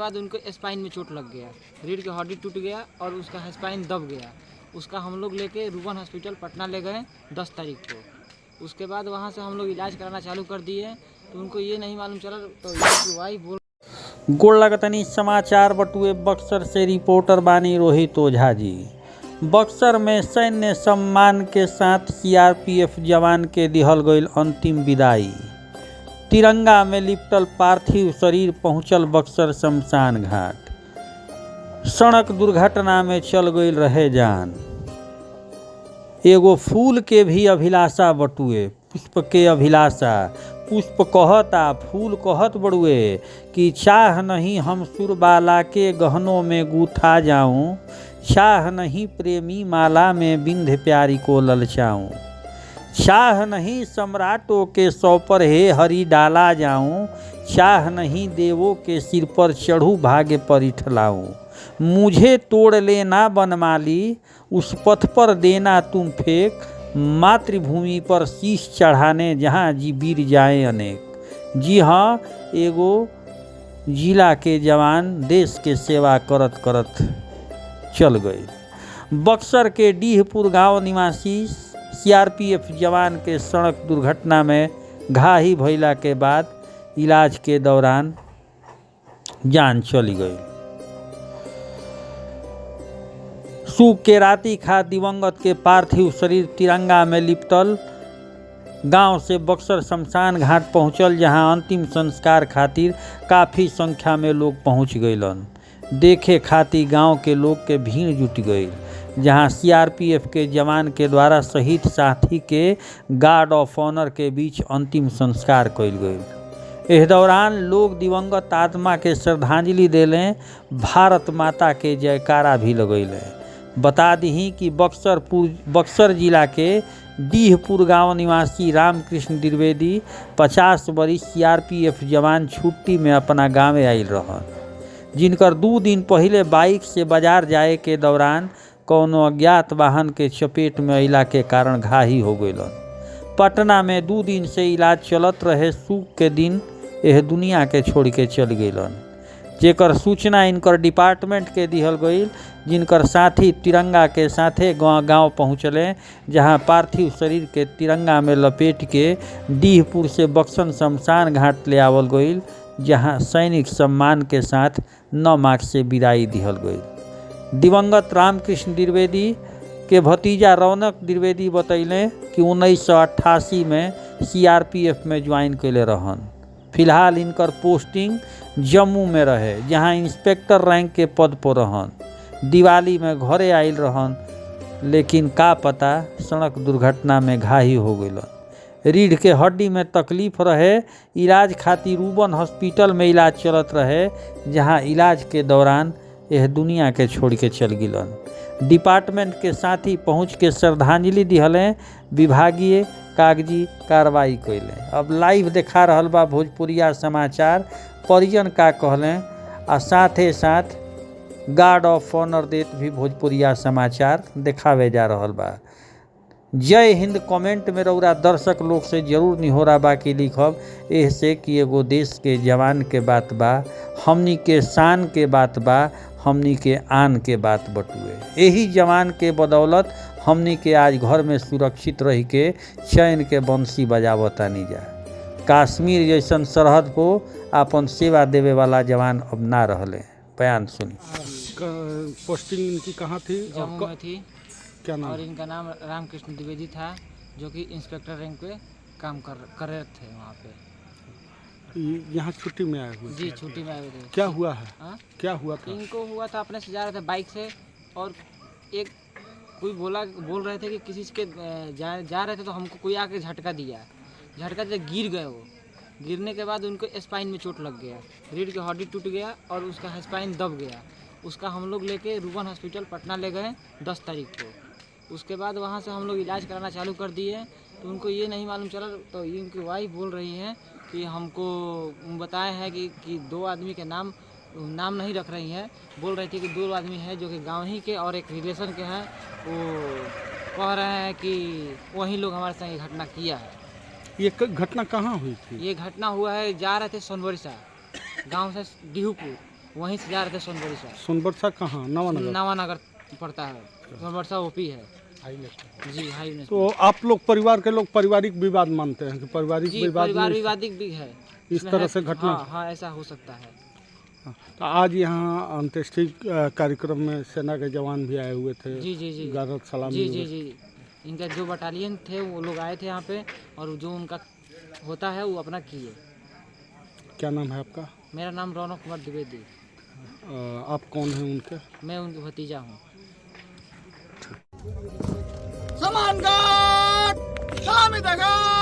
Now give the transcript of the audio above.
बाद उनको स्पाइन में चोट लग गया, रीढ़ की हड्डी टूट गया और उसका स्पाइन दब गया। उसका हम लोग लेके रूबन हॉस्पिटल पटना ले गए 10 तारीख को। उसके बाद वहाँ से हम लोग इलाज कराना चालू कर दिए, तो उनको ये नहीं मालूम चला, तो उनकी वाइफ बोल गोड़ लगतनी समाचार बटुए बक्सर से रिपोर्टर बानी रोहित ओझा जी। बक्सर में सैन्य सम्मान के साथ सीआरपीएफ जवान के दिहल गईल अंतिम विदाई। तिरंगा में लिपटल पार्थिव शरीर पहुंचल बक्सर शमशान घाट। सड़क दुर्घटना में चल गईल रहे जान। एगो फूल के भी अभिलाषा बटुए, पुष्प के अभिलाषा। पुष्प कहता फूल कहत बड़ुए कि चाह नहीं हम सुरबाला के गहनों में गूथा जाऊं, चाह नहीं प्रेमी माला में बिंध प्यारी को ललचाऊं, चाह नहीं सम्राटों के सौ पर हे हरि डाला जाऊं, चाह नहीं देवों के सिर पर चढ़ू भाग्य पर इठलाऊं। मुझे तोड़ लेना बनमाली, उस पथ पर देना तुम फेंक, मातृभूमि पर शीश चढ़ाने जहाँ जी वीर जाए अनेक। जी हाँ, एगो जिला के जवान देश के सेवा करत करत चल गए। बक्सर के डीहपुर गांव निवासी सीआरपीएफ जवान के सड़क दुर्घटना में घायल भइला के बाद इलाज के दौरान जान चली गई। सूख के राती खा दिवंगत के पार्थिव शरीर तिरंगा में लिपटल गांव से बक्सर शमशान घाट पहुंचल, जहां अंतिम संस्कार खातिर काफ़ी संख्या में लोग पहुंच गईलन। देखे खातिर गांव के लोग के भीड़ जुट गई, जहां सीआरपीएफ के जवान के द्वारा शहीद साथी के गार्ड ऑफ ऑनर के बीच अंतिम संस्कार कइल गई। इस दौरान लोग दिवंगत आत्मा के श्रद्धांजलि देलें, भारत माता के जयकारा भी लगैलें। बता दी कि बक्सर जिला के डीहपुर गांव निवासी रामकृष्ण द्विवेदी 50 बरिस सीआरपीएफ जवान छुट्टी में अपना गाँव आयल रहन, जिनकर 2 दिन पहले बाइक से बाजार जाए के दौरान कौनो अज्ञात वाहन के चपेट में अइला के कारण घायल हो गइलन। पटना में 2 दिन से इलाज चलत रहे सुख के दिन यह दुनिया के छोड़ के चल गइलन, जेकर सूचना इनकर डिपार्टमेंट के दिहल गईल, जिनकर साथी तिरंगा के साथे गांव पहुँचले, जहां पार्थिव शरीर के तिरंगा में लपेट के डीहपुर से बक्सर शमशान घाट ले आवल गईल, जहां सैनिक सम्मान के साथ 9 मार्च से विदाई दिहल गई। दिवंगत रामकृष्ण द्विवेदी के भतीजा रौनक द्विवेदी बतैले कि 1988 में सीआरपीएफ में ज्वाइन कैले रहन। फिलहाल इनकर पोस्टिंग जम्मू में रहे, जहां इंस्पेक्टर रैंक के पद पर रहन। दिवाली में घरे आयल रहन, लेकिन का पता सड़क दुर्घटना में घायल हो गइलन। रीढ़ के हड्डी में तकलीफ रहे, इलाज खातिर रूबन हॉस्पिटल में इलाज चलत रहे, जहां इलाज के दौरान यह दुनिया के छोड़ के चल गिलन। डिपार्टमेंट के साथी पहुँच के श्रद्धांजलि दिहलें, विभागीय कागजी कार्रवाई कैलें। अब लाइव देखा रहल बा भोजपुरिया समाचार, परिजन का कहलें आ साथे साथ गार्ड ऑफ ऑनर देत भी भोजपुरिया समाचार देखावे जा रहल बा। जय हिंद कमेंट में रउरा दर्शक लोग से जरूर निहोरा बा कि लिखब, एहसे कि एगो देश के जवान के बात बा, हमनी के शान के बात बा, हमनी के आन के बात बटुए। यही जवान के बदौलत हमनी के आज घर में सुरक्षित रह के चैन के बंसी बजावतानी जा। कश्मीर जैसन सरहद को अपन सेवा देवे वाला जवान अब ना रहले। बयान सुनी। पोस्टिंग इनकी कहाँ थी? जम्मू में थी। क्या नाम? और इनका नाम रामकृष्ण द्विवेदी था, जो कि इंस्पेक्टर रैंक पे काम कर रहे थे वहाँ पे। यहाँ छुट्टी में आए हुए? जी, छुट्टी में आए हुए थे। क्या हुआ है? हाँ? क्या हुआ था? इनको हुआ था, अपने से जा रहे थे बाइक से, और एक कोई बोल रहे थे कि किसी के जा रहे थे, तो हमको कोई आके झटका दिया। झटका से गिर गए। वो गिरने के बाद उनको स्पाइन में चोट लग गया, रीढ़ की हड्डी टूट गया और उसका स्पाइन दब गया। उसका हम लोग लेके रूबन हॉस्पिटल पटना ले गए 10 तारीख को। उसके बाद वहाँ से हम लोग इलाज कराना चालू कर दिए, तो उनको ये नहीं मालूम चला, तो इनकी वाइफ बोल रही हैं कि हमको बताए हैं कि 2 आदमी के नाम नहीं रख रही हैं। बोल रही थी कि 2 आदमी हैं जो कि गाँव ही के और एक रिलेशन के हैं। वो कह रहे हैं कि वही लोग हमारे संग ये घटना किया है। ये घटना कहाँ हुई थी? ये घटना हुआ है, जा रहे थे सोनबरसा गांव से डीहपुर, वहीं से जा रहे थे सोनबरसा। सोनबरसा कहाँ? नवानगर। नवानगर पड़ता है, सोनबरसा ओपी है जी। हाई नेशनल। तो आप लोग परिवार के लोग पारिवारिक विवाद मानते हैं कि पारिवारिक जी, विवाद परिवार में विवादिक भी है इस इसमें तरह है। से घटना? हाँ हाँ, ऐसा हो सकता है। तो आज यहाँ अंत्येष्टि कार्यक्रम में सेना के जवान भी आए हुए थे। जी जी जी गारद सलामी जी जी जी। इनका जो बटालियन थे वो लोग आए थे यहाँ पे, और जो उनका होता है वो अपना किए। क्या नाम है आपका? मेरा नाम रौनक कुमार द्विवेदी। आप कौन हैं उनके? मैं उनकी भतीजा हूँ। सलामी देगा।